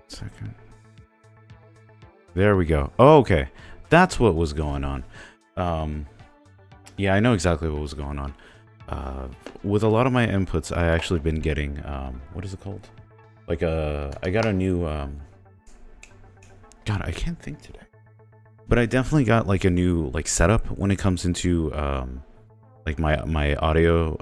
Second. There we go. Oh, okay. That's what was going on. Yeah, I know exactly what was going on. With a lot of my inputs, I actually been getting, what is it called? Like I got a new, God, I can't think today. But I definitely got like a new like setup when it comes into like my audio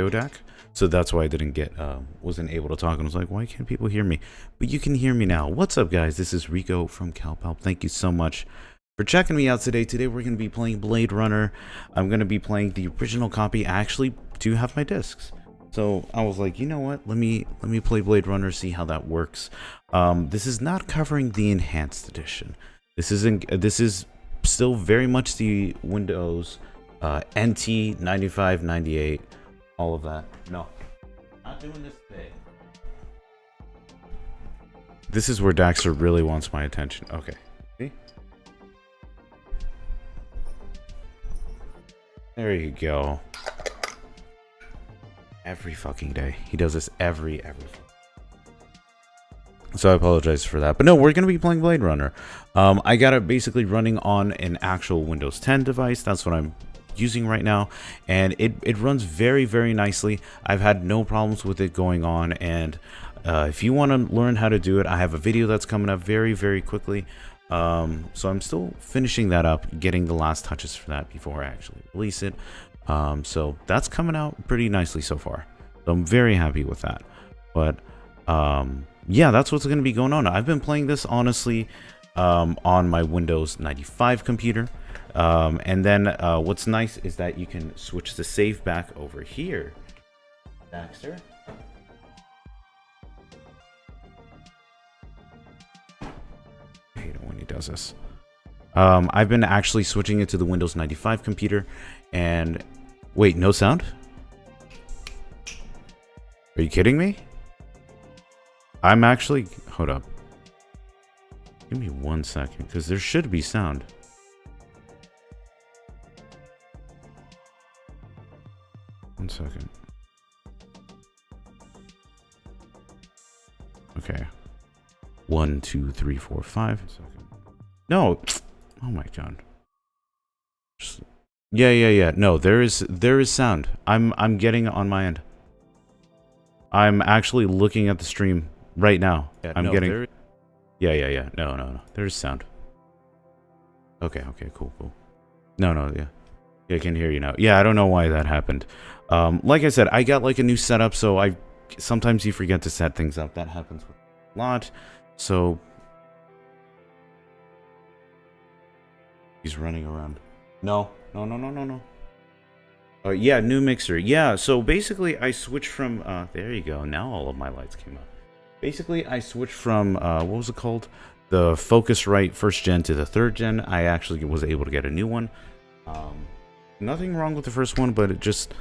deck. So that's why I didn't get wasn't able to talk, and I was like, why can't people hear me? But you can hear me now. What's up, guys? This is Rico from Kelphelp. Thank you so much for checking me out today. Today we're going to be playing Blade Runner. I'm going to be playing the original copy. I actually do have my discs. So I was like, you know what? Let me play Blade Runner, see how that works. This is not covering the enhanced edition. This is still very much the Windows NT 95, 98, all of that. No, not doing this today. This is where Daxter really wants my attention. Okay. See? There you go. Every fucking day. He does this every. So I apologize for that. But no, we're going to be playing Blade Runner. I got it basically running on an actual Windows 10 device. That's what I'm using right now. And it runs very, very nicely. I've had no problems with it going on. And if you want to learn how to do it, I have a video that's coming up very, very quickly. So I'm still finishing that up, getting the last touches for that before I actually release it. So that's coming out pretty nicely so far. So I'm very happy with that. But yeah, that's what's going to be going on. I've been playing this honestly on my Windows 95 computer. And then what's nice is that you can switch the save back over here. Daxter. I hate it when he does this. I've been actually switching it to the Windows 95 computer. And wait, no sound? Are you kidding me? I'm actually, hold up. Give me 1 second, because there should be sound. One second. Okay. 1, 2, 3, 4, 5. No. Oh my god. Just, yeah. No, there is sound. I'm getting it on my end. I'm actually looking at the stream right now. Yeah, I'm getting. Yeah. No. There's sound. Okay. Cool. No. Yeah, I can hear you now. Yeah, I don't know why that happened. Like I said, I got like a new setup, so sometimes you forget to set things up. That happens a lot. So he's running around. No. Yeah, new mixer. Yeah, so basically I switched from there you go. Now all of my lights came up. Basically I switched from what was it called? The Focusrite 1st gen to the 3rd gen. I actually was able to get a new one. Nothing wrong with the first one, but it just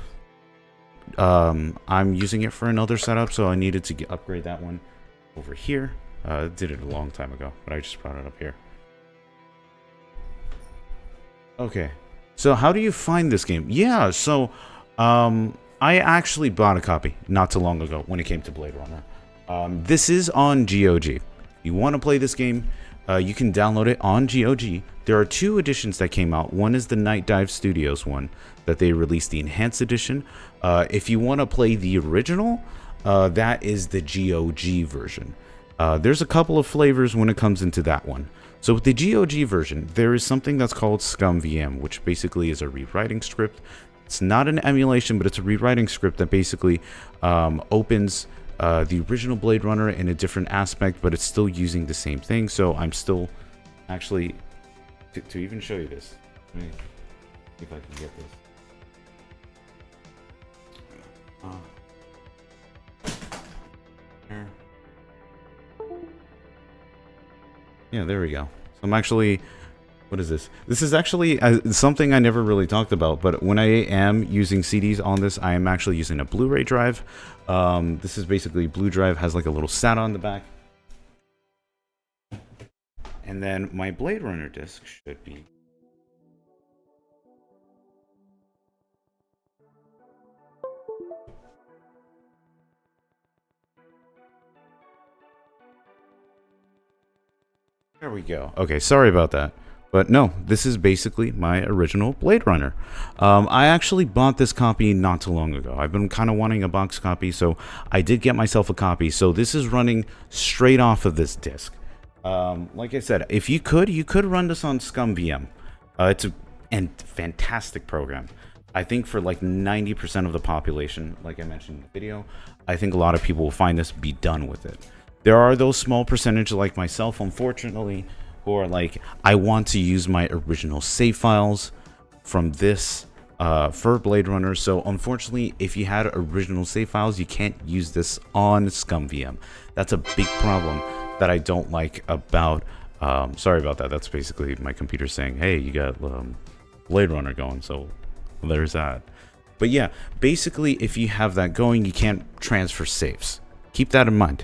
I'm using it for another setup, so I needed to upgrade that one over here. Did it a long time ago, but I just brought it up here. Okay. So how do you find this game? Yeah, so I actually bought a copy not too long ago when it came to Blade Runner. This is on GOG. You want to play this game, you can download it on GOG. There are 2 editions that came out. One is the Night Dive Studios one that they released, the Enhanced Edition. If you want to play the original, that is the GOG version. There's a couple of flavors when it comes into that one. So with the GOG version, there is something that's called ScumVM, which basically is a rewriting script. It's not an emulation, but it's a rewriting script that basically opens the original Blade Runner in a different aspect, but it's still using the same thing. So I'm still actually, to even show you this, let me see if I can get this. Here. Yeah, there we go. So I'm actually, what is this? This is actually something I never really talked about, but when I am using CDs on this, I am actually using a Blu-ray drive. This is basically Blu drive, has like a little SATA on the back. And then my Blade Runner disc should be. There we go. Okay, sorry about that. But no, this is basically my original Blade Runner. I actually bought this copy not too long ago. I've been kind of wanting a box copy, so I did get myself a copy. So this is running straight off of this disc. Like I said, if you could run this on ScumVM. It's a fantastic program. I think for like 90% of the population, like I mentioned in the video, I think a lot of people will find this, be done with it. There are those small percentage like myself, unfortunately, who are like, I want to use my original save files from this for Blade Runner. So unfortunately, if you had original save files, you can't use this on ScumVM. That's a big problem that I don't like about, sorry about that. That's basically my computer saying, hey, you got Blade Runner going. So there's that. But yeah, basically, if you have that going, you can't transfer saves. Keep that in mind.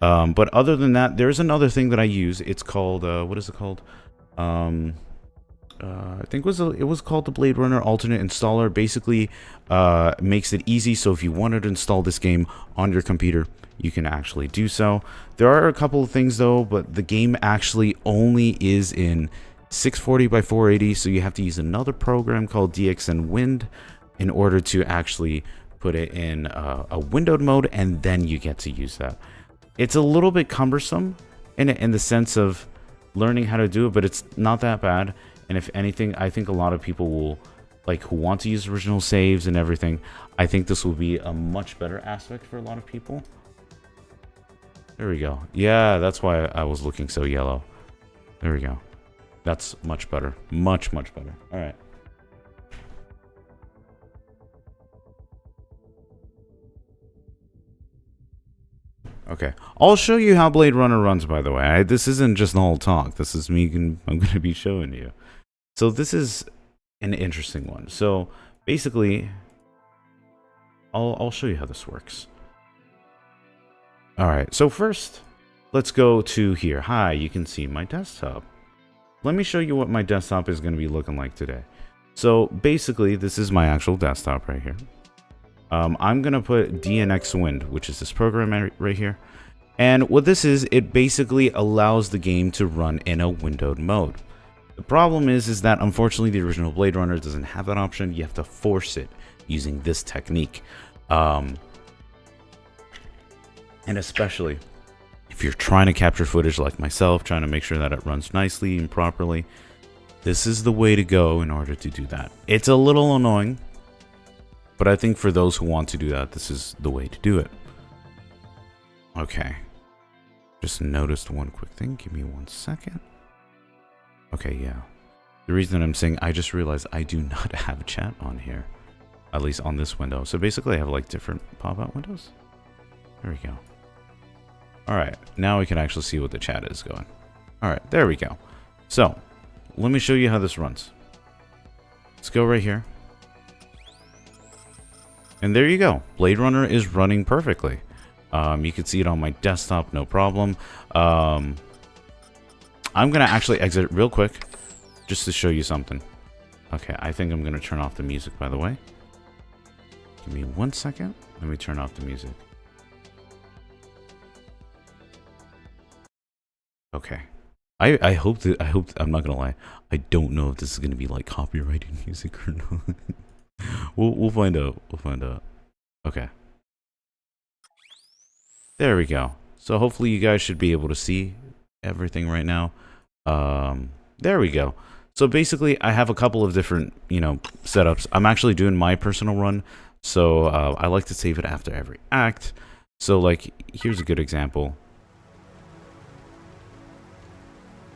But other than that, there's another thing that I use. It's called, what is it called? I think it was called the Blade Runner Alternate Installer. Basically, makes it easy. So if you wanted to install this game on your computer, you can actually do so. There are a couple of things though, but the game actually only is in 640 by 480. So you have to use another program called DXN Wind in order to actually put it in a windowed mode, and then you get to use that. It's a little bit cumbersome in the sense of learning how to do it, but it's not that bad. And if anything, I think a lot of people will, like, who want to use original saves and everything, I think this will be a much better aspect for a lot of people. There we go. Yeah, that's why I was looking so yellow. There we go. That's much better. Much, much better. All right. Okay, I'll show you how Blade Runner runs, by the way. This isn't just an old talk. This is me, I'm going to be showing you. So this is an interesting one. So basically, I'll show you how this works. All right, so first, let's go to here. Hi, you can see my desktop. Let me show you what my desktop is going to be looking like today. So basically, this is my actual desktop right here. I'm going to put DNX Wind, which is this program right here. And what this is, it basically allows the game to run in a windowed mode. The problem is that unfortunately the original Blade Runner doesn't have that option. You have to force it using this technique. And especially if you're trying to capture footage like myself, trying to make sure that it runs nicely and properly, this is the way to go in order to do that. It's a little annoying, but I think for those who want to do that, this is the way to do it. Okay. Just noticed one quick thing. Give me 1 second. Okay, yeah. The reason I'm saying, I just realized I do not have chat on here. At least on this window. So basically I have like different pop-out windows. There we go. Alright, now we can actually see what the chat is going. Alright, there we go. So, let me show you how this runs. Let's go right here. And there you go. Blade Runner is running perfectly. You can see it on my desktop, no problem. I'm going to actually exit it real quick just to show you something. Okay, I think I'm going to turn off the music, by the way. Give me 1 second. Let me turn off the music. Okay. I hope that, I'm not going to lie. I don't know if this is going to be like copyrighted music or not. We'll find out. We'll find out. Okay. There we go. So hopefully you guys should be able to see everything right now. There we go. So basically, I have a couple of different, setups. I'm actually doing my personal run, so I like to save it after every act. So, like, here's a good example.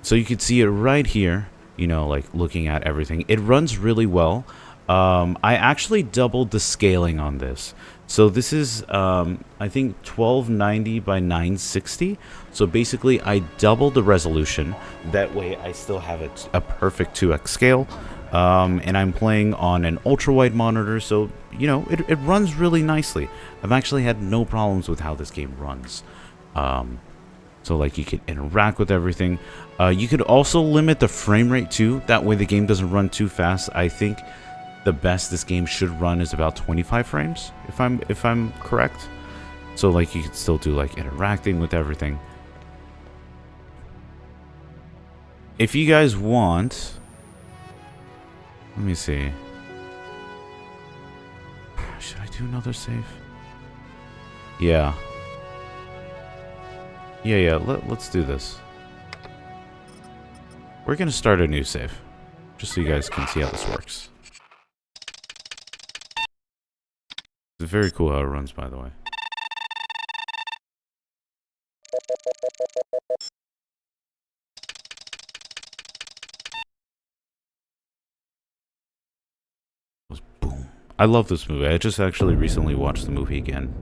So you can see it right here, like looking at everything. It runs really well. I actually doubled the scaling on this. So this is, I think, 1290 by 960. So basically, I doubled the resolution. That way, I still have a perfect 2x scale. And I'm playing on an ultra-wide monitor, so, it runs really nicely. I've actually had no problems with how this game runs. So, like, you can interact with everything. You could also limit the frame rate, too. That way, the game doesn't run too fast. I think the best this game should run is about 25 frames, if I'm correct. So, like, you could still do, like, interacting with everything. If you guys want... Let me see. Should I do another save? Yeah. Yeah, let's do this. We're gonna start a new save. Just so you guys can see how this works. It's very cool how it runs, by the way. Boom. I love this movie. I just actually recently watched the movie again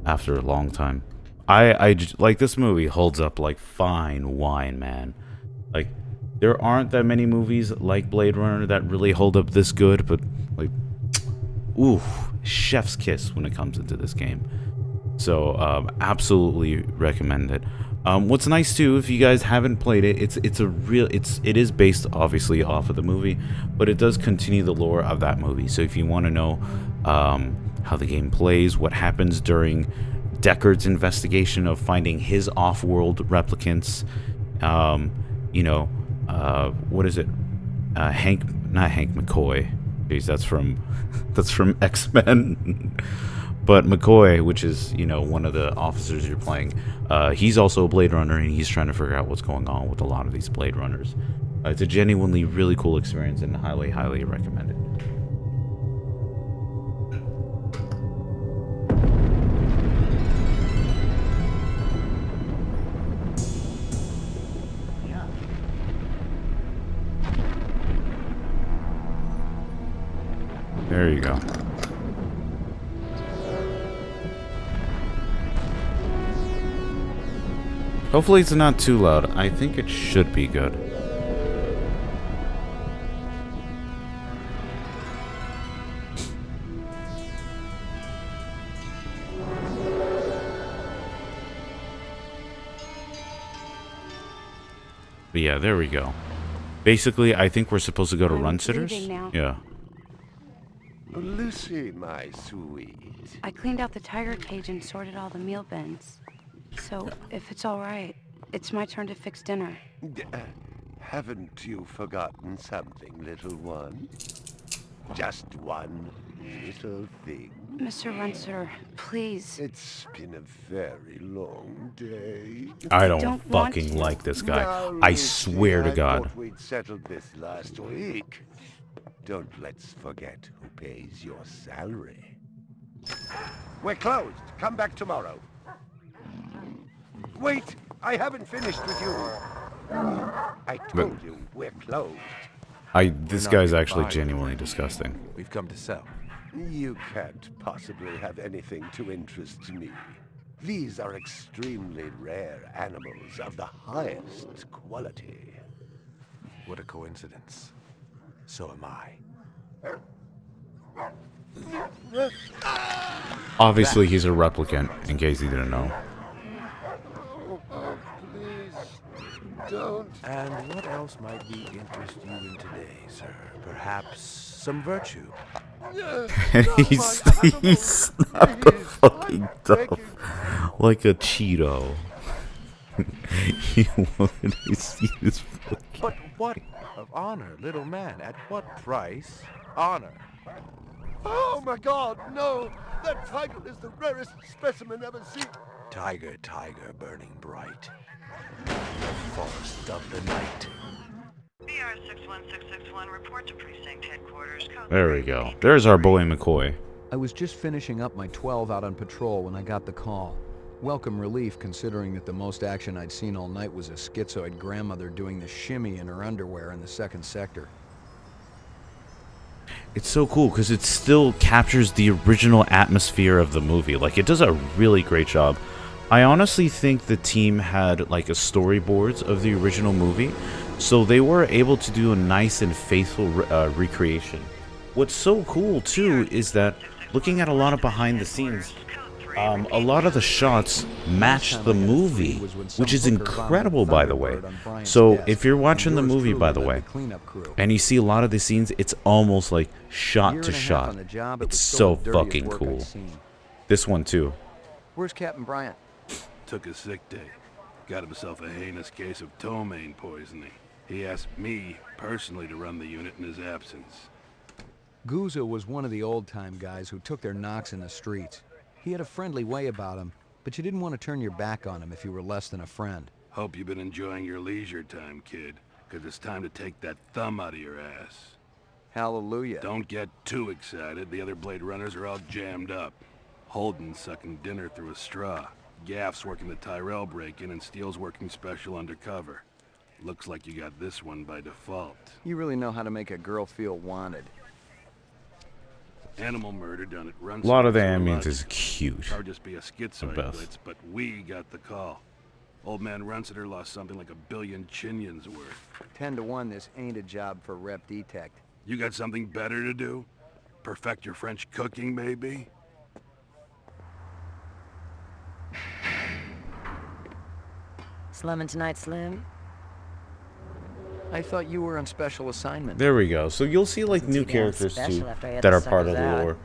after a long time. Like, this movie holds up like fine wine, man. Like, there aren't that many movies like Blade Runner that really hold up this good, but, like, ooh, chef's kiss when it comes into this game. So, absolutely recommend it. What's nice too, if you guys haven't played it, it is based obviously off of the movie, but it does continue the lore of that movie. So if you want to know how the game plays, what happens during Deckard's investigation of finding his off-world replicants, what is it? Not Hank McCoy. Jeez, that's from X-Men. But McCoy, which is, one of the officers you're playing, he's also a Blade Runner, and he's trying to figure out what's going on with a lot of these Blade Runners. It's a genuinely really cool experience, and highly, highly recommend it. There you go. Hopefully it's not too loud. I think it should be good. But yeah, there we go. Basically, I think we're supposed to go to run sitters. Yeah. Lucy, my sweet. I cleaned out the tiger cage and sorted all the meal bins. So, if it's all right, it's my turn to fix dinner. Haven't you forgotten something, little one? Just one little thing. Mr. Runser, please. It's been a very long day. I don't fucking like this guy. Now, I Lucy, swear to God. I thought we'd settled this last week. Don't let's forget who pays your salary. We're closed. Come back tomorrow. Wait, I haven't finished with you. I told you we're closed. This guy's actually genuinely disgusting. We've come to sell. You can't possibly have anything to interest me. These are extremely rare animals of the highest quality. What a coincidence. So am I. Obviously, he's a replicant, in case you didn't know. Please, don't. And what else else might we interest you in today, sir? Perhaps some virtue? And he snapped the fucking dove like a Cheeto. He wanted to see this fucking... But what of honor, little man? At what price? Honor. Oh my god, no! That tiger is the rarest specimen ever seen. Tiger, tiger, burning bright. The forest of the night. BR 61661, report to precinct headquarters. There we go. There's our boy McCoy. I was just finishing up my 12 out on patrol when I got the call. Welcome relief, considering that the most action I'd seen all night was a schizoid grandmother doing the shimmy in her underwear in the 2nd sector. It's so cool because it still captures the original atmosphere of the movie. Like, it does a really great job. I honestly think the team had like a storyboards of the original movie, so they were able to do a nice and faithful recreation. What's so cool too is that looking at a lot of behind the scenes, a lot of the shots match the movie, which is incredible, by the way. So if you're watching the movie, by the way, and you see a lot of the scenes, it's almost like shot to shot. It's so fucking cool. This one too. Where's Captain Bryant? Took a sick day. Got himself a heinous case of ptomaine poisoning. He asked me personally to run the unit in his absence. Gouza was one of the old-time guys who took their knocks in the streets. He had a friendly way about him, but you didn't want to turn your back on him if you were less than a friend. Hope you've been enjoying your leisure time, kid, because it's time to take that thumb out of your ass. Hallelujah. Don't get too excited. The other Blade Runners are all jammed up. Holden's sucking dinner through a straw. Gaff's working the Tyrell break-in, and Steele's working special undercover. Looks like you got this one by default. You really know how to make a girl feel wanted. Animal murder done it. Runs. A lot of the ambience is cute. Or just be a schizoid blitz, but we got the call. Old man Runsiter lost something like 1 billion chinions worth. 10 to 1, this ain't a job for Rep Detect. You got something better to do? Perfect your French cooking, maybe? Slumming tonight, Slim? I thought you were on special assignment. There we go. So you'll see like new characters too that are part of the lore.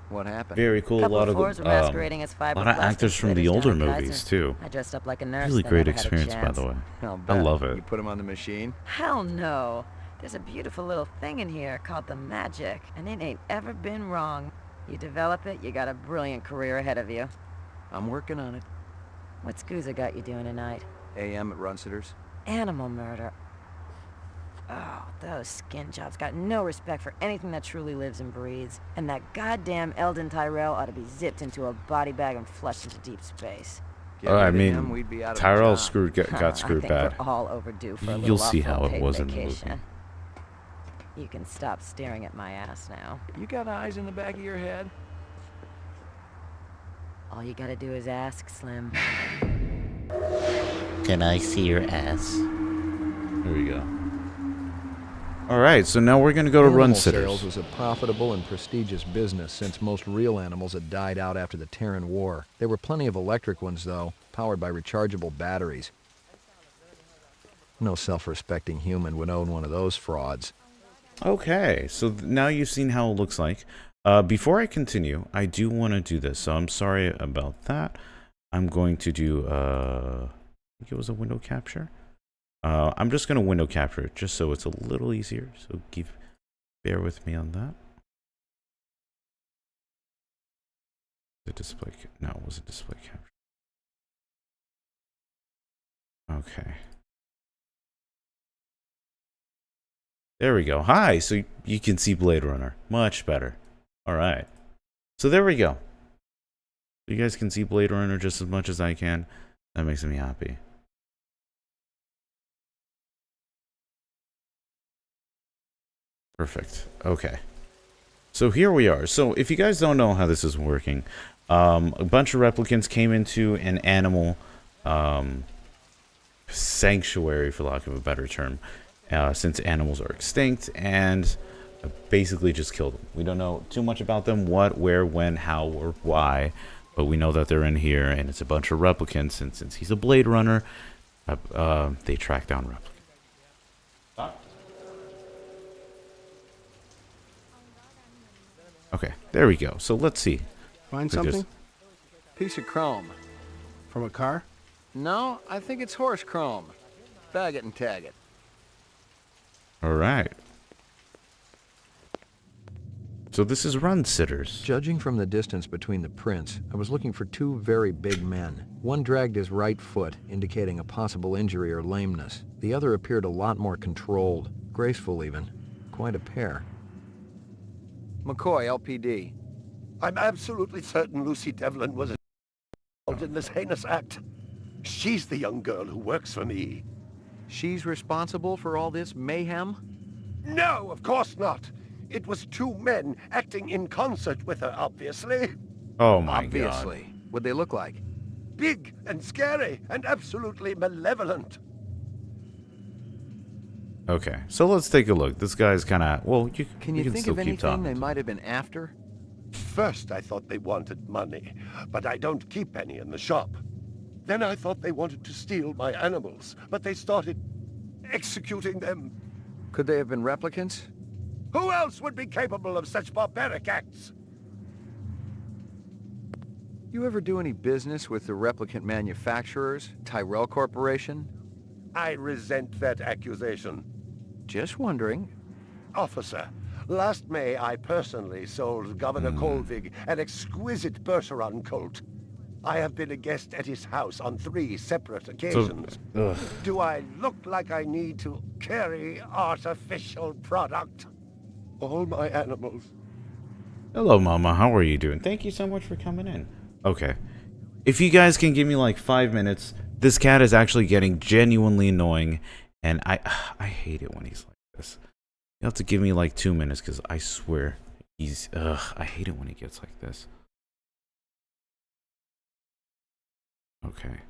What happened? Very cool. A lot of actors from the older movies too. I dressed up like a nurse. Really great experience, by the way. I love it. You put him on the machine? Hell no. There's a beautiful little thing in here called the magic, and it ain't ever been wrong. You develop it, you got a brilliant career ahead of you. I'm working on it. What's Gouza got you doing tonight? AM at Runsiter's. Animal murder. Oh, those skin jobs got no respect for anything that truly lives and breathes. And that goddamn Eldon Tyrell ought to be zipped into a body bag and flushed into deep space. I mean, Tyrell got screwed bad. We're all overdue for a You'll little see how it was vacation. in the movie. You can stop staring at my ass now. You got eyes in the back of your head? All you gotta do is ask, Slim. Can I see your ass? Here we go. Alright, so now we're going to go to Run Sitters. Sales was a profitable and prestigious business since most real animals had died out after the Terran War. There were plenty of electric ones, though, powered by rechargeable batteries. No self-respecting human would own one of those frauds. Okay, so now you've seen how it looks like. Before I continue, I do want to do this, so I'm sorry about that. I'm going to do, I think it was a window capture. I'm just going to window capture it just so it's a little easier. So bear with me on that. The display, no, it wasn't display capture. Okay. There we go. Hi, so you can see Blade Runner. Much better. All right. So there we go. You guys can see Blade Runner just as much as I can. That makes me happy. Perfect. Okay. So here we are. So if you guys don't know how this is working, a bunch of replicants came into an animal sanctuary, for lack of a better term, since animals are extinct, and basically just killed them. We don't know too much about them, what, where, when, how, or why, but we know that they're in here, and it's a bunch of replicants, and since he's a Blade Runner, they track down replicants. Okay, there we go. So let's see. Find We're just- something? Piece of chrome. From a car? No, I think it's horse chrome. Bag it and tag it. All right. So this is Run Sitters. Judging from the distance between the prints, I was looking for two very big men. One dragged his right foot, indicating a possible injury or lameness. The other appeared a lot more controlled, graceful even. Quite a pair. McCoy, LPD. I'm absolutely certain Lucy Devlin was involved in this heinous act. She's the young girl who works for me. She's responsible for all this mayhem? No, of course not. It was two men acting in concert with her, obviously. Oh my Obviously. What'd they look like? Big and scary and absolutely malevolent. god. Okay, so let's take a look. This guy's kind of, well, Can you you can think still of keep anything talking. they might have been after? First, I thought they wanted money, but I don't keep any in the shop. Then I thought they wanted to steal my animals, but they started executing them. Could they have been replicants? Who else would be capable of such barbaric acts? You ever do any business with the replicant manufacturers, Tyrell Corporation? I resent that accusation. Just wondering. Officer, last May I personally sold Governor Colvig an exquisite Bergeron colt. I have been a guest at his house on 3 separate occasions. Do I look like I need to carry artificial product? All my animals. Hello, Mama. How are you doing? Thank you so much for coming in. Okay. If you guys can give me like 5 minutes, this cat is actually getting genuinely annoying, and I hate it when he's like this. You have to give me like 2 minutes, because I swear he's, I hate it when he gets like this. Okay.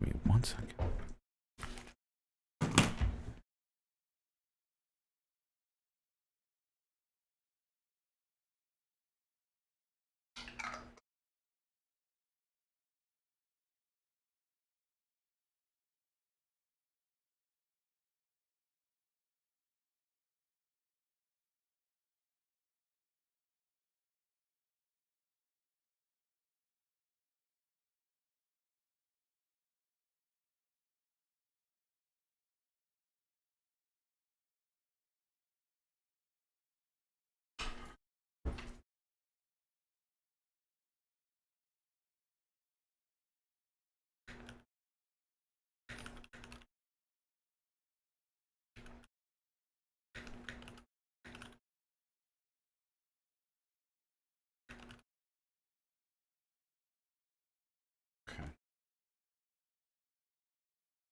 Give me 1 second.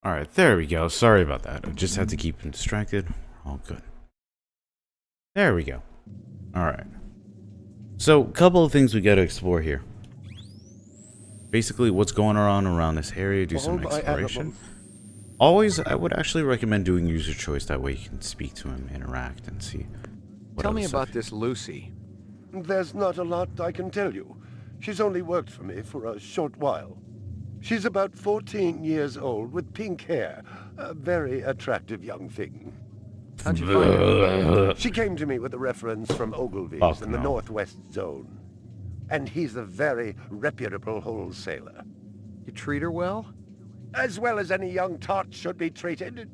Alright, there we go. Sorry about that. I just had to keep him distracted. All good. There we go. Alright. So, a couple of things we got to explore here. Basically, what's going on around this area, do some exploration. Always, I would actually recommend doing user choice. That way you can speak to him, interact, and see what Tell me other stuff about this Lucy. There's not a lot I can tell you. She's only worked for me for a short while. She's about 14 years old with pink hair. A very attractive young thing. How'd you find her? She came to me with a reference from Ogilvy's Fuck in the no. Northwest Zone. And he's a very reputable wholesaler. You treat her well? As well as any young tot should be treated.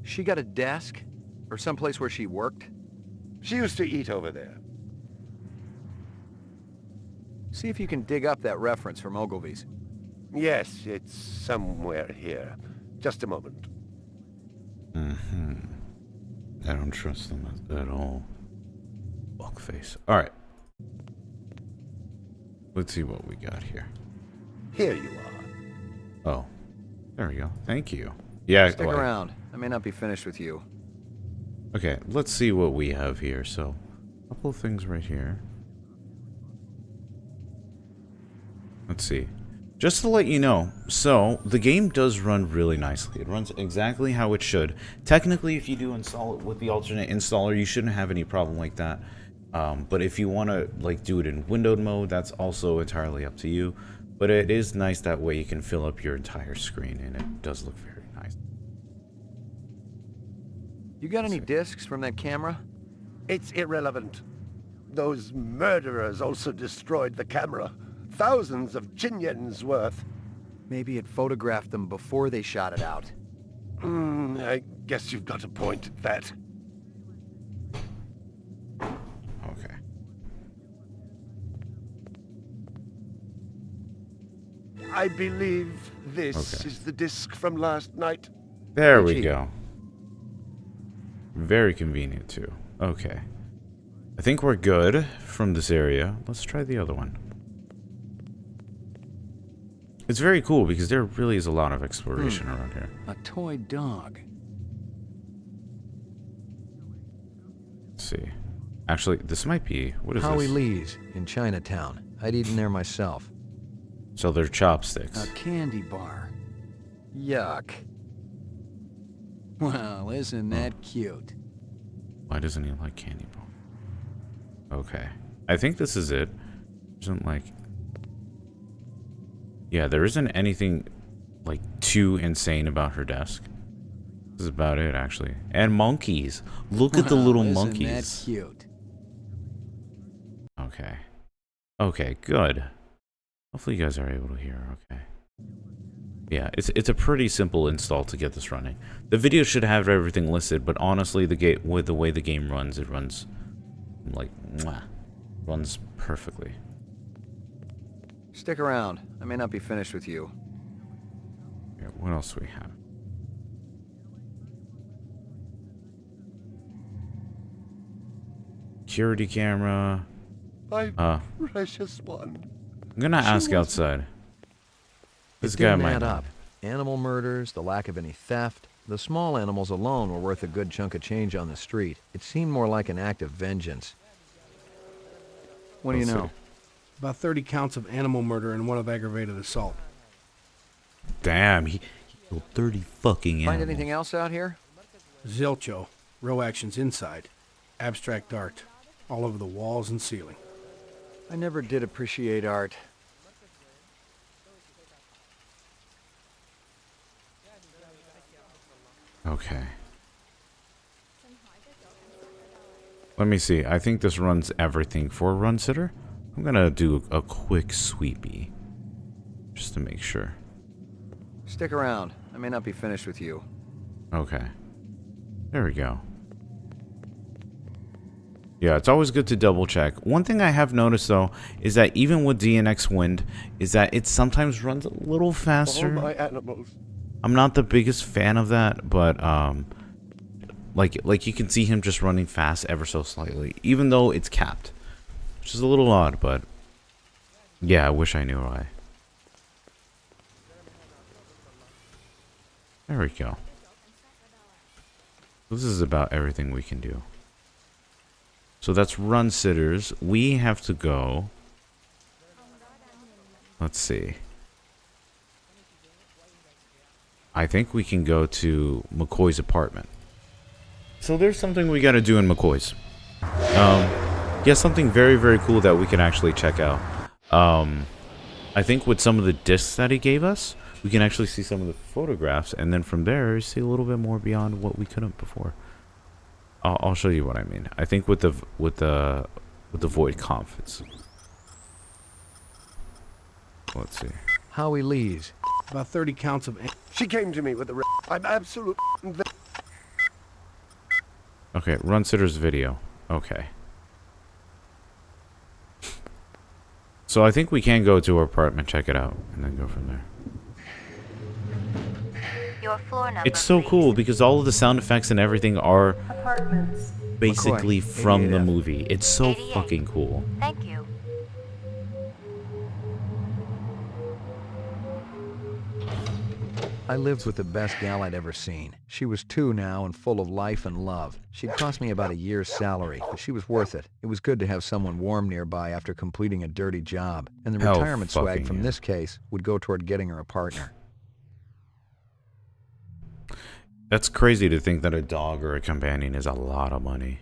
She got a desk? Or someplace where she worked? She used to eat over there. See if you can dig up that reference from Ogilvy's. Yes, it's somewhere here. Just a moment. I don't trust them at all. Fuckface. Alright. Let's see what we got here. Here you are. Oh. There we go. Thank you. Yeah, Stick around. I may not be finished with you. Okay, let's see what we have here. So, a couple of things right here. Let's see. Just to let you know, so the game does run really nicely. It runs exactly how it should. Technically, if you do install it with the alternate installer, you shouldn't have any problem like that. But if you want to like do it in windowed mode, that's also entirely up to you. But it is nice that way you can fill up your entire screen, and it does look very nice. You got any discs from that camera? It's irrelevant. Those murderers also destroyed the camera. Thousands of Jinyens worth. Maybe it photographed them before they shot it out. I guess you've got a point at that. Okay. I believe this Okay. is the disc from last night. There we go. Very convenient too. Okay. I think we're good from this area. Let's try the other one. It's very cool because there really is a lot of exploration around here. A toy dog. Let's see. Actually, this might be... What is Howie this? Lee's in Chinatown. I'd eaten there myself. So they're chopsticks. A candy bar. Yuck. Well, isn't that cute? Why doesn't he like candy bar? Okay. I think this is it. Isn't like... Yeah, there isn't anything like too insane about her desk. This is about it, actually. And monkeys. Look at the little monkeys. Isn't that cute? Okay. Okay, good. Hopefully you guys are able to hear. Okay. Yeah, it's a pretty simple install to get this running. The video should have everything listed, but honestly, with the way the game runs, it runs like runs perfectly. Stick around. I may not be finished with you. Yeah, what else do we have? Security camera. My precious one. I'm gonna ask outside. This guy might add not. up. Animal murders, the lack of any theft. The small animals alone were worth a good chunk of change on the street. It seemed more like an act of vengeance. What do you Let's know? see. About 30 counts of animal murder and one of aggravated assault. Damn, he killed 30 fucking animals. Find anything else out here? Zilcho, row actions inside. Abstract art, all over the walls and ceiling. I never did appreciate art. Okay. Let me see. I think this runs everything for Run Sitter. I'm gonna do a quick sweepy. Just to make sure. Stick around. I may not be finished with you. Okay. There we go. Yeah, it's always good to double check. One thing I have noticed though is that even with DNX Wind, is that it sometimes runs a little All faster. my animals. I'm not the biggest fan of that, but like you can see him just running fast ever so slightly, even though it's capped, which is a little odd. But yeah, I wish I knew why. There we go. This is about everything we can do. So that's Run Sitters. We have to go. Let's see. I think we can go to McCoy's apartment. So there's something we got to do in McCoy's. Yeah, something very, very cool that we can actually check out. I think with some of the discs that he gave us, we can actually see some of the photographs, and then from there, see a little bit more beyond what we couldn't before. I'll show you what I mean. I think with the Void Conf, it's... Let's see. Howie Lee's. About 30 counts of... She came to me with the... I'm absolute... Okay, Run Sitter's video. Okay. So I think we can go to her apartment, check it out, and then go from there. Your floor number, It's so please. cool because all of the sound effects and everything are Apartments. basically McCoy, from the 88F. movie. It's so 88. fucking cool. Thank you. I lived with the best gal I'd ever seen. She was 2 now and full of life and love. She'd cost me about a year's salary, but she was worth it. It was good to have someone warm nearby after completing a dirty job. And the Hell retirement swag fucking from yeah. this case would go toward getting her a partner. That's crazy to think that a dog or a companion is a lot of money.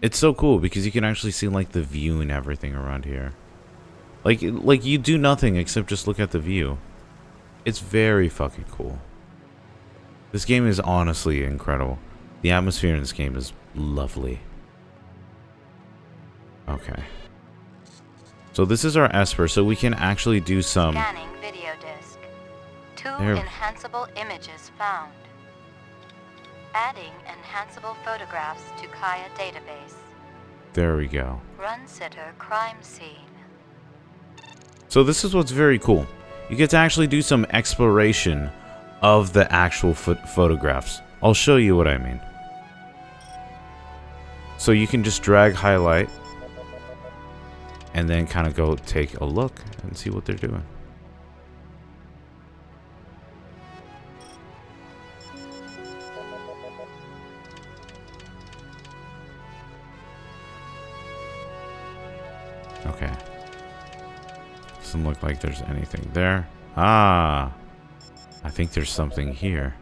It's so cool because you can actually see like the view and everything around here. Like you do nothing except just look at the view. It's very fucking cool. This game is honestly incredible. The atmosphere in this game is lovely. Okay. So this is our Esper, so we can actually do some... Scanning video disc. 2 There. enhanceable images found. Adding enhanceable photographs to Kaya database. There we go. Run sitter crime scene. So this is what's very cool. You get to actually do some exploration of the actual photographs. I'll show you what I mean. So you can just drag highlight and then kind of go take a look and see what they're doing. Okay. Doesn't look like there's anything there. Ah, I think there's something here.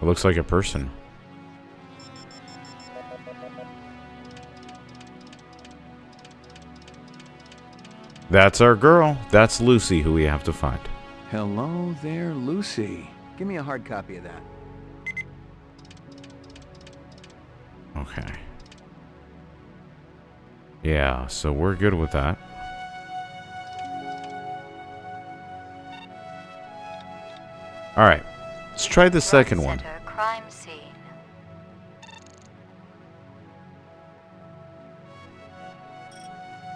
It looks like a person. That's our girl. That's Lucy, who we have to find. Hello there, Lucy. Give me a hard copy of that. Okay. Yeah, so we're good with that. Alright. Let's try the second one. Sitter crime scene.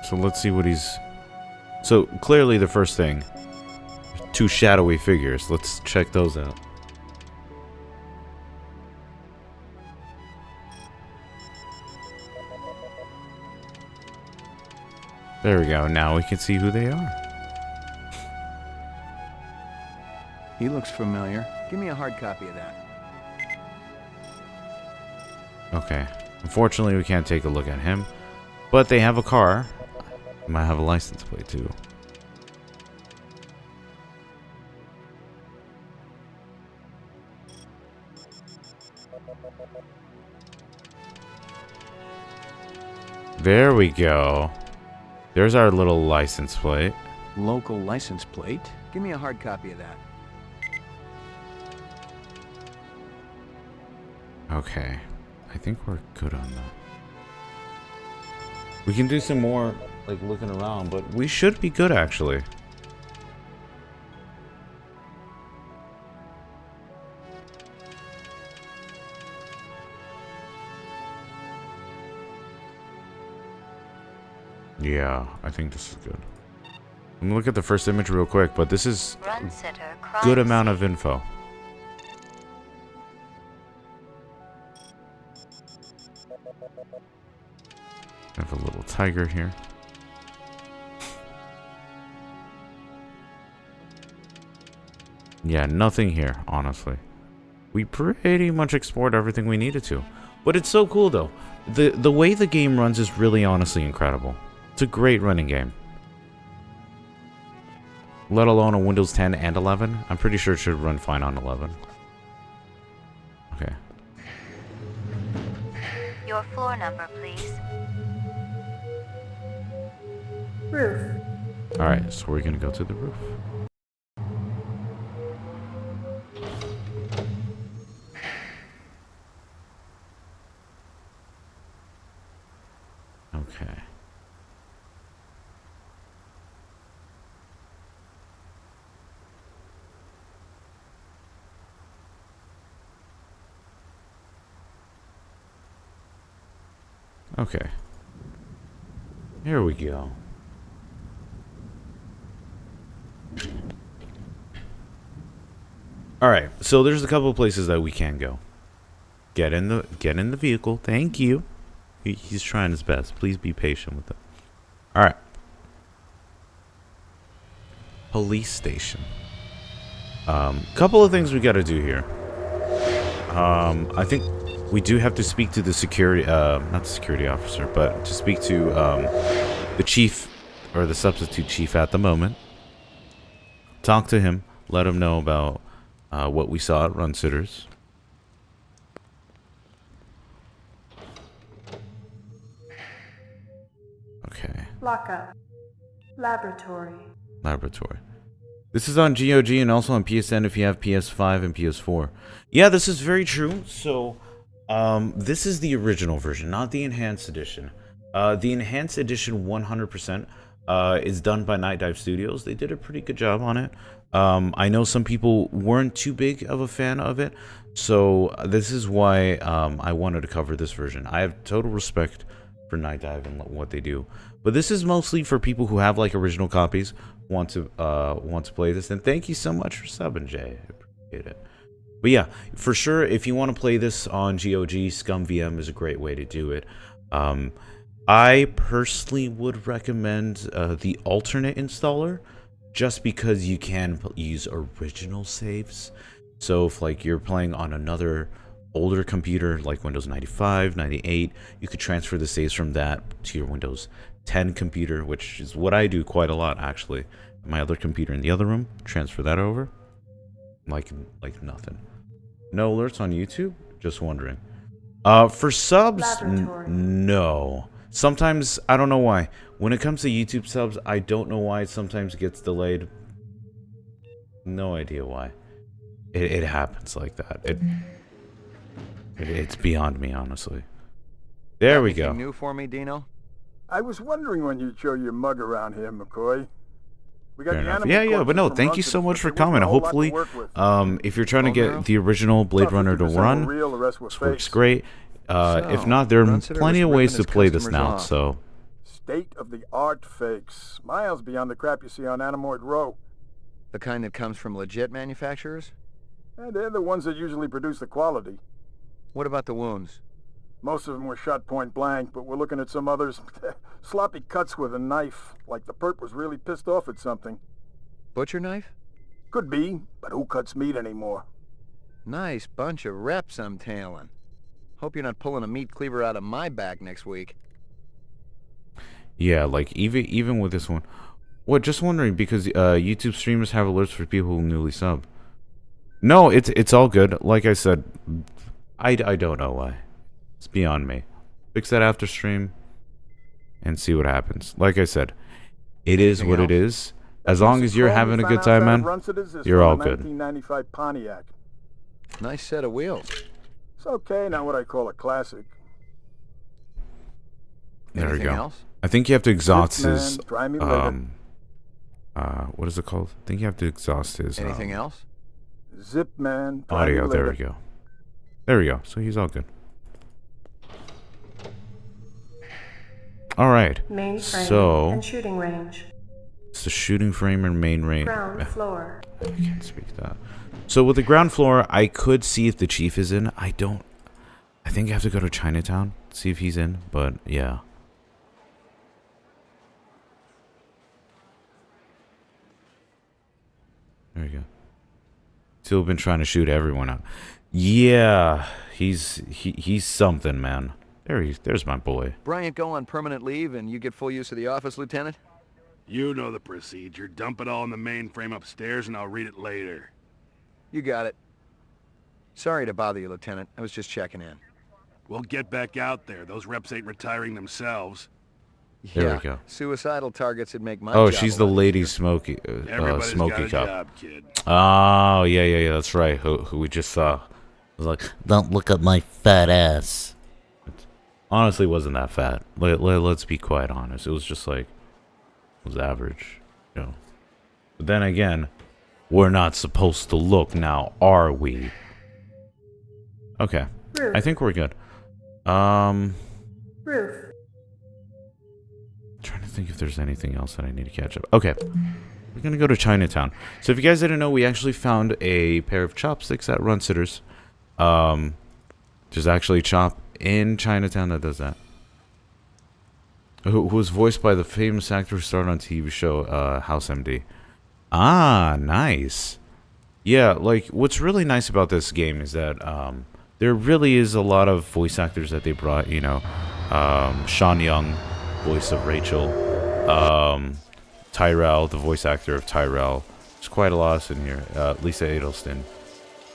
So let's see what he's... So clearly the first thing, 2 shadowy figures. Let's check those out. There we go. Now we can see who they are. He looks familiar. Give me a hard copy of that. Okay. Unfortunately, we can't take a look at him. But they have a car. Might have a license plate too. There we go. There's our little license plate. Local license plate? Give me a hard copy of that. Okay. I think we're good on that. We can do some more, like, looking around, but we should be good, actually. Yeah, I think this is good. I'm gonna look at the first image real quick, but this is Run sitter crime good amount scene. of info. I have a little tiger here. Yeah, nothing here, honestly. We pretty much explored everything we needed to. But it's so cool, though. The way the game runs is really honestly incredible. It's a great running game. Let alone on Windows 10 and 11. I'm pretty sure it should run fine on 11. Okay. Your floor number, please. Roof. Alright, so we're gonna go to the roof. Okay. Okay. Here we go. Alright, so there's a couple of places that we can go. Get in the vehicle. Thank you. He's trying his best. Please be patient with him. Alright. Police station. Couple of things we gotta do here. I think we do have to speak to the security, not the security officer, but to speak to the chief, or the substitute chief at the moment. Talk to him. Let him know about what we saw at Run Sitters. Okay. Lockup. Laboratory. Laboratory. This is on GOG and also on PSN if you have PS5 and PS4. Yeah, this is very true. So, this is the original version, not the enhanced edition. The enhanced edition 100% is done by Night Dive Studios. They did a pretty good job on it. I know some people weren't too big of a fan of it, so this is why I wanted to cover this version. I have total respect for Night Dive and what they do, but this is mostly for people who have like original copies, want to play this. And thank you so much for subbing, Jay. I appreciate it. But yeah, for sure, if you want to play this on GOG, Scum VM is a great way to do it. I personally would recommend the alternate installer, just because you can use original saves. So if like you're playing on another older computer like Windows 95, 98, you could transfer the saves from that to your Windows 10 computer, which is what I do quite a lot actually. My other computer in the other room, transfer that over like nothing. No alerts on YouTube? Just wondering. For subs, no. Sometimes, I don't know why. When it comes to YouTube subs, I don't know why it sometimes gets delayed. No idea why. It happens like that. It's beyond me, honestly. There we go. Anything new for me, Dino? I was wondering when you'd show your mug around here, McCoy. We got Fair the enough. animal Yeah, but no, corpses thank from you so Runcits, much but for there wasn't coming. a whole lot to Hopefully, work with. if you're trying to get the original Blade About Runner to 50% run, were real, the rest were this works fakes. great. If not, there are Runciter plenty of was ways to ripping play his this now, customers so... State-of-the-art fakes. Miles beyond the crap you see on Animoid Row. The kind that comes from legit manufacturers? They're the ones that usually produce the quality. What about the wounds? Most of them were shot point blank, but we're looking at some others. Sloppy cuts with a knife, like the perp was really pissed off at something. Butcher knife? Could be, but who cuts meat anymore? Nice bunch of reps I'm tailing. Hope you're not pulling a meat cleaver out of my back next week. Yeah, like, even with this one. What, just wondering, because YouTube streamers have alerts for people who newly sub. No, it's all good. Like I said, I don't know why. It's beyond me. Fix that after stream and see what happens. Like I said, it is what it is. As long as you're having a good time, man, you're all good. 1995 Pontiac. Nice set of wheels. It's okay, not what I call a classic. There we Anything go. else? I think you have to exhaust Man, his try me later. what is it called? I think you have to exhaust his Anything else? Zip man. Try audio. me There we later. go. There we go. So he's all good. All right. Mainframe So and shooting range. it's the shooting frame and main range. Ground floor. I can't speak that. So with the ground floor, I could see if the chief is in. I think I have to go to Chinatown, see if he's in, but yeah. There you go. Still been trying to shoot everyone out. Yeah, he's something, man. There's my boy. Bryant go on permanent leave and you get full use of the office, Lieutenant? You know the procedure. Dump it all in the mainframe upstairs and I'll read it later. You got it. Sorry to bother you, Lieutenant. I was just checking in. We'll get back out there. Those reps ain't retiring themselves. There Yeah, we go. suicidal targets would make my Oh, job she's a the lot lady easier. Smoky Everybody's Smoky got a Cup. job, kid. Oh, yeah, that's right. Who we just saw. I was like, don't look at my fat ass. It honestly wasn't that fat. Let's be quite honest. It was just like, it was average, you know. But then again, we're not supposed to look now, are we? Okay, Roof. I think we're good. Roof. Trying to think if there's anything else that I need to catch up. Okay, we're gonna go to Chinatown. So if you guys didn't know, we actually found a pair of chopsticks at Runciter's. There's actually a Chop in Chinatown that does that. Who was voiced by the famous actor who starred on TV show House MD. Ah, nice. Yeah, like what's really nice about this game is that there really is a lot of voice actors that they brought. You know, Sean Young, voice of Rachel, Tyrell, the voice actor of Tyrell. There's quite a lot in here. Lisa Edelstein.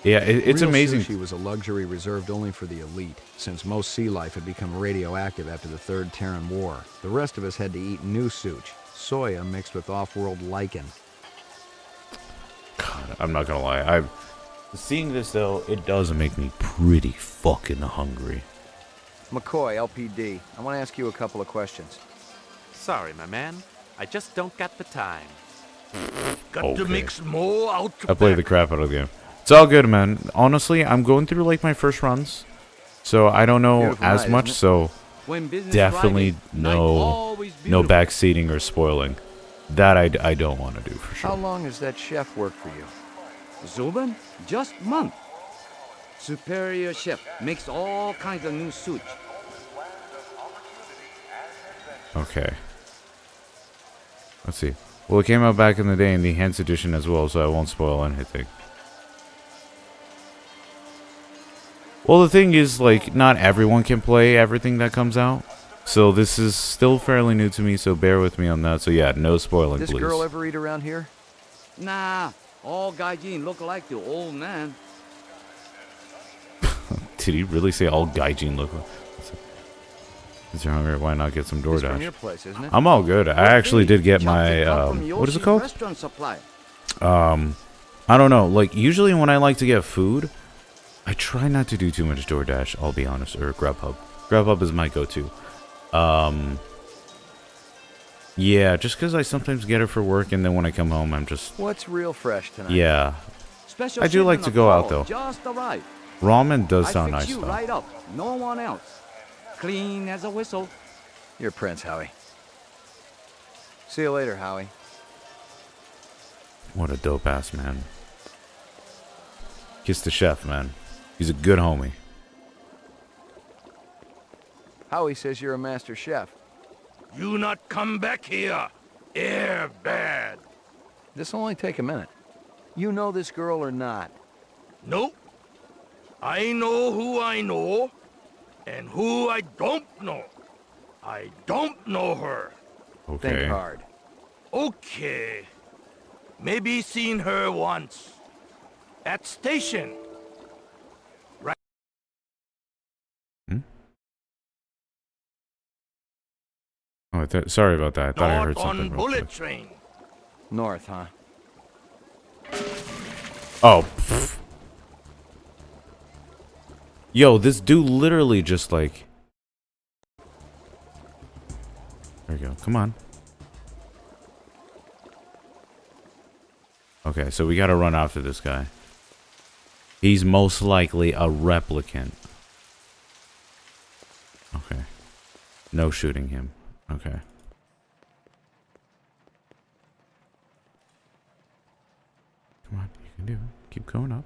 Yeah, it's Real amazing. Sushi was a luxury reserved only for the elite, since most sea life had become radioactive after the Third Terran War. The rest of us had to eat new such, soya mixed with off-world lichen. I'm not gonna lie. Seeing this though, it does make me pretty fucking hungry. McCoy, LPD. I want to ask you a couple of questions. Sorry, my man. I just don't got the time. Got to mix more out. I played the crap out of the game. It's all good, man. Honestly, I'm going through like my first runs, so I don't know as much. So definitely no backseating or spoiling. That I don't want to do for sure. How long has that chef worked for you? Zuben? Just month. Superior chef makes all kinds of new sushi. Okay. Let's see. Well, it came out back in the day in the Enhanced Edition as well, so I won't spoil anything. Well, the thing is, like, not everyone can play everything that comes out. So this is still fairly new to me, so bear with me on that. So yeah, no spoiling, This please. girl ever eat around here? Nah, all gaijin look like the old man. Did he really say all gaijin look like? Since you're hungry, why not get some It's from DoorDash? your place, isn't it? I'm all good. I actually did get my, what is it called? Restaurant supply. I don't know. Like, usually when I like to get food, I try not to do too much DoorDash, I'll be honest, or Grubhub. Grubhub is my go-to. Yeah, just because I sometimes get it for work, and then when I come home, I'm just... What's real fresh tonight? Yeah. Special I do like to go out, though. Just arrived. Ramen does sound I nice, fix you though. right up. No one else. Clean as a whistle. You're Prince, Howie. See you later, Howie. What a dope-ass man. Kiss the chef, man. He's a good homie. Howie says you're a master chef. You not come back here. Air bad. This'll only take a minute. You know this girl or not? Nope. I know who I know, and who I don't know. I don't know her. Okay. Think hard. Okay. Maybe seen her once. At station. Right. Oh, sorry about that. I thought I heard North something. on real bullet quick. train. North, huh? Oh. Pfft. Yo, this dude literally just like... There you go. Come on. Okay, so we gotta run after this guy. He's most likely a replicant. Okay. No shooting him. Okay. Come on, you can do it. Keep going up.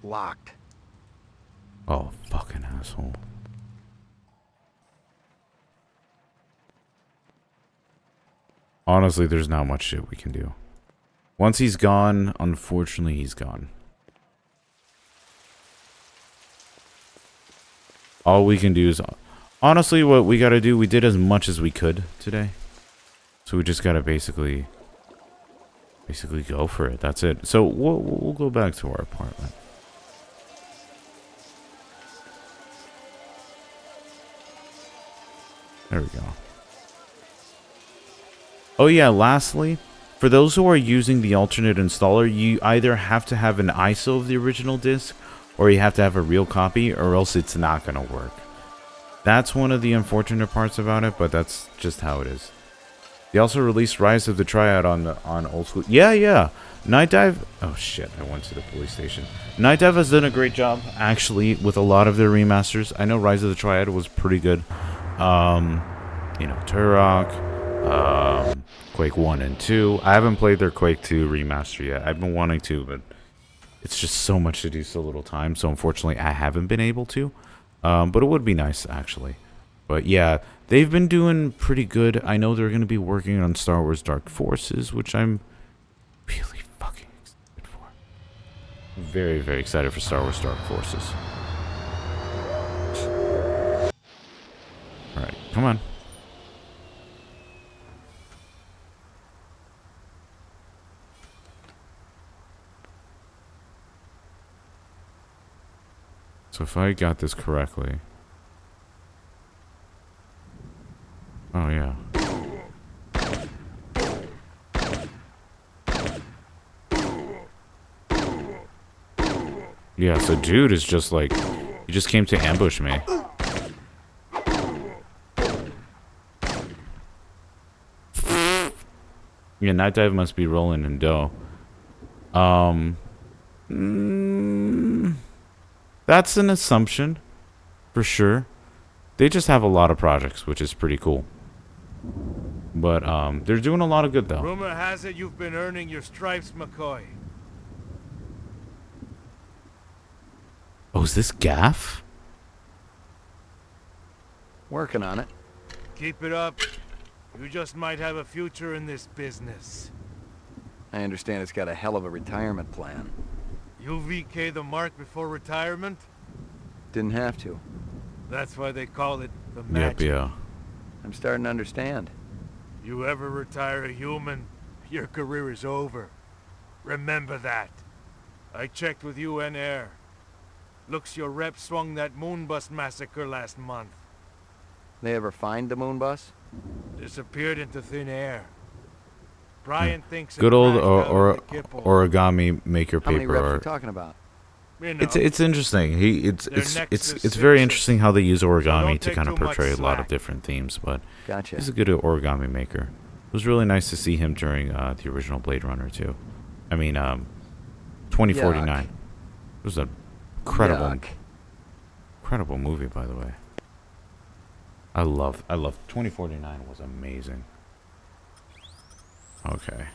Locked. Oh, fucking asshole. Honestly, there's not much shit we can do. Once he's gone, unfortunately, he's gone. All we can do is... Honestly, what we gotta do, we did as much as we could today. So we just gotta basically go for it. That's it. So we'll go back to our apartment. There we go. Oh yeah, lastly, for those who are using the alternate installer, you either have to have an ISO of the original disc, or you have to have a real copy, or else it's not going to work. That's one of the unfortunate parts about it, but that's just how it is. They also released Rise of the Triad on old school. Yeah. Night Dive... Oh shit, I went to the police station. Night Dive has done a great job, actually, with a lot of their remasters. I know Rise of the Triad was pretty good. You know, Turok, Quake 1 and 2. I haven't played their Quake 2 remaster yet. I've been wanting to, but it's just so much to do, so little time. So unfortunately, I haven't been able to. But it would be nice, actually. But yeah, they've been doing pretty good. I know they're going to be working on Star Wars Dark Forces, which I'm really fucking excited for. Very, very excited for Star Wars Dark Forces. Alright, come on. So if I got this correctly... Oh, yeah. Yeah, so dude is just like, he just came to ambush me. Yeah, Night Dive must be rolling in dough. That's an assumption, for sure. They just have a lot of projects, which is pretty cool. But they're doing a lot of good though. Rumor has it you've been earning your stripes, McCoy. Oh, is this Gaff? Working on it. Keep it up. You just might have a future in this business. I understand it's got a hell of a retirement plan. You VK the mark before retirement? Didn't have to. That's why they call it the magic. Yep, yeah. I'm starting to understand. You ever retire a human, your career is over. Remember that. I checked with UN Air. Looks your rep swung that moon bus massacre last month. They ever find the moon bus? Disappeared into thin air. Brian thinks good old origami maker How many paper reps are you art. talking about? You know, It's interesting. It's Nexus very 6s. interesting how they use origami don't to take kind of too much portray a lot of slack. different themes. But Gotcha. he's a good origami maker. It was really nice to see him during the original Blade Runner too. I mean, 2049. Yuck. It was an incredible, Yuck. incredible movie, by the way. I love 2049 was amazing. Okay.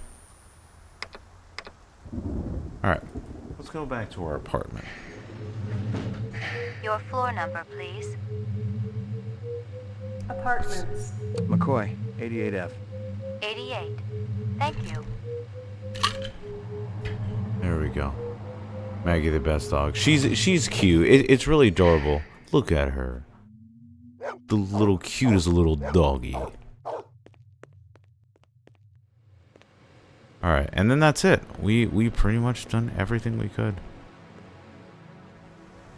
All right. Let's go back to our apartment. Your floor number, please. Apartments. McCoy, 88F. 88. Thank you. There we go. Maggie, the best dog. She's cute. It's really adorable. Look at her. The little cutest little doggy. Alright, and then that's it. We pretty much done everything we could.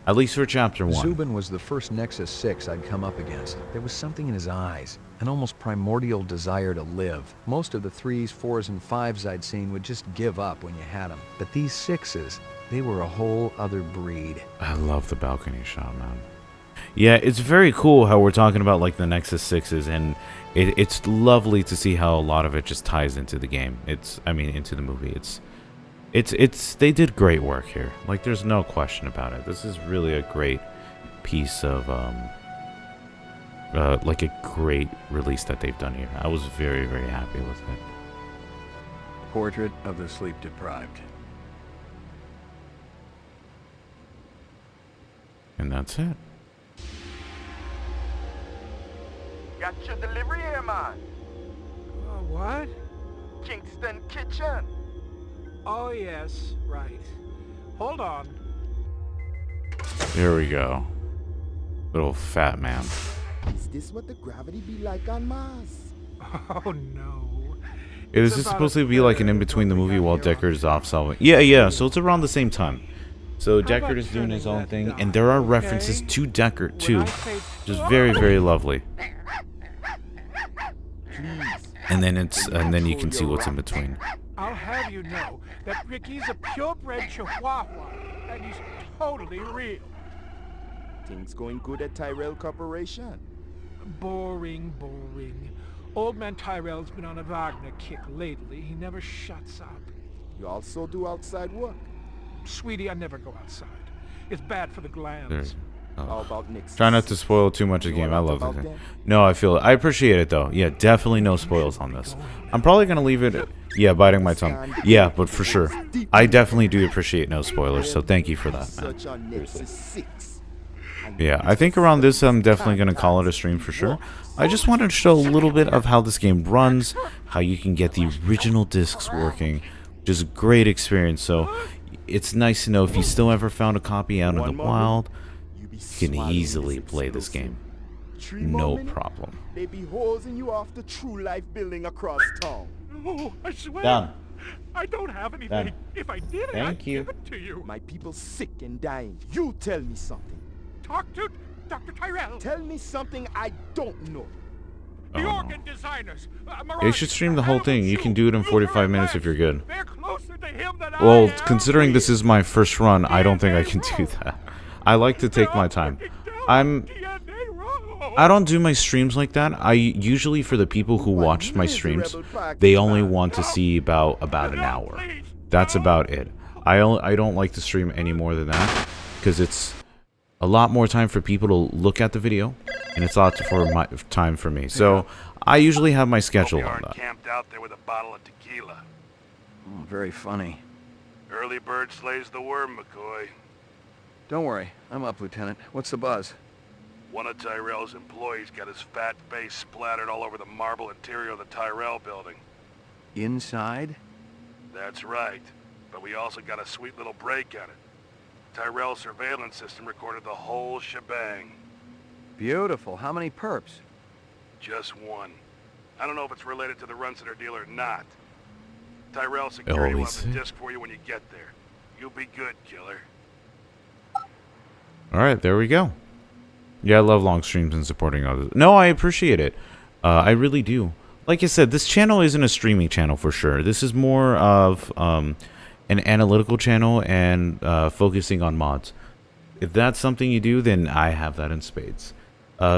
At least for chapter 1. Zubin was the first Nexus 6 I'd come up against. There was something in his eyes, an almost primordial desire to live. Most of the 3s, 4s, and 5s I'd seen would just give up when you had them. But these 6s, they were a whole other breed. I love the balcony shot, man. Yeah, it's very cool how we're talking about like the Nexus 6s, and it's lovely to see how a lot of it just ties into the game. Into the movie. They did great work here. Like, there's no question about it. This is really a great piece of like a great release that they've done here. I was very, very happy with it. Portrait of the sleep deprived. And that's it. Got your delivery here, man. What? Kingston Kitchen. Oh, yes, right. Hold on. There we go. Little fat man. Is this what the gravity be like on Mars? Oh, no. Is this supposed to be like an in-between the movie while Deckard is off solving? Yeah, so it's around the same time. So Deckard is doing his own thing, and there are references to Deckard too, which is very, very lovely. And then you can see what's in between. I'll have you know that Ricky's a purebred Chihuahua, and he's totally real. Things going good at Tyrell Corporation? Boring. Old man Tyrell's been on a Wagner kick lately. He never shuts up. You also do outside work? Sweetie, I never go outside. It's bad for the glands. How about Nixon? Try not to spoil too much of the game. I love it. No, I feel it. I appreciate it though. Yeah, definitely no spoils on this. I'm probably gonna leave it. Yeah, biting my tongue. Yeah, but for sure, I definitely do appreciate no spoilers. So thank you for that, man. Yeah, I think around this I'm definitely gonna call it a stream for sure. I just wanted to show a little bit of how this game runs, how you can get the original discs working, which is a great experience. So it's nice to know if you still ever found a copy out in the wild, you can easily play this game. No problem. They be hosing you off the True Life building across town. Oh, I swear. Done. I don't have anything. Done. If I did, I'd give it to you. My people sick and dying. You tell me something. Talk to Dr. Tyrell. Tell me something I don't know. The organ designers. They should stream the whole thing. You can do it in 45 minutes if you're good. They're closer to him Well, considering this is my first run, I don't think I can do that. I like to take my time. I don't do my streams like that. I usually, for the people who watch my streams, they only want to see about an hour. That's about it. I don't like to stream any more than that because it's a lot more time for people to look at the video, and it's a lot for time for me. So I usually have my schedule on that. Camped out there with a bottle of tequila. Oh, very funny. Early bird slays the worm, McCoy. Don't worry, I'm up, Lieutenant. What's the buzz? One of Tyrell's employees got his fat face splattered all over the marble interior of the Tyrell building. Inside? That's right. But we also got a sweet little break at it. Tyrell's surveillance system recorded the whole shebang. Beautiful. How many perps? Just one. I don't know if it's related to the Run-Center deal or not. Tyrell security will have the disc for you when you get there. You'll be good, killer. Alright, there we go. Yeah, I love long streams and supporting others. No, I appreciate it. I really do. Like I said, this channel isn't a streaming channel for sure. This is more of an analytical channel and focusing on mods. If that's something you do, then I have that in spades.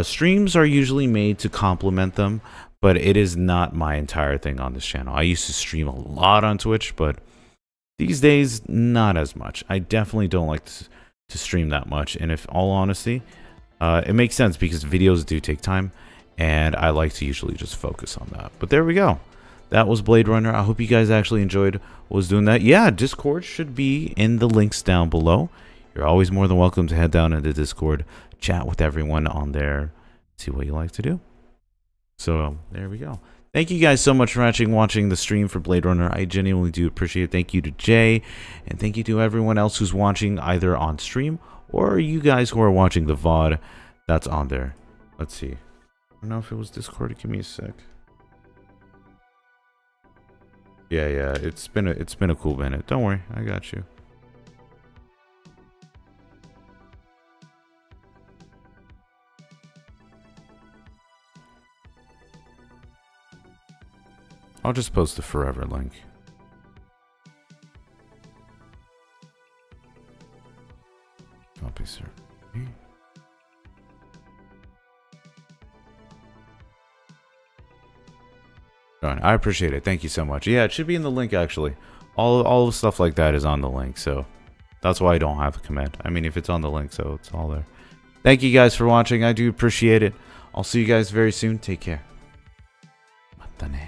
Streams are usually made to complement them, but it is not my entire thing on this channel. I used to stream a lot on Twitch, but these days, not as much. I definitely don't like to stream that much, and if all honesty, it makes sense because videos do take time, and I like to usually just focus on that. But there we go. That was Blade Runner. I hope you guys actually enjoyed what I was doing that. Yeah, Discord should be in the links down below. You're always more than welcome to head down into Discord, chat with everyone on there, see what you like to do. So there we go. Thank you guys so much for watching the stream for Blade Runner. I genuinely do appreciate it. Thank you to Jay, and thank you to everyone else who's watching either on stream or you guys who are watching the VOD that's on there. Let's see. I don't know if it was Discord. Give me a sec. Yeah, it's been a cool minute. Don't worry, I got you. I'll just post the forever link. Copy, sir. I appreciate it. Thank you so much. Yeah, it should be in the link actually. All the stuff like that is on the link, so that's why I don't have a command. I mean, if it's on the link, so it's all there. Thank you guys for watching. I do appreciate it. I'll see you guys very soon. Take care. Matane.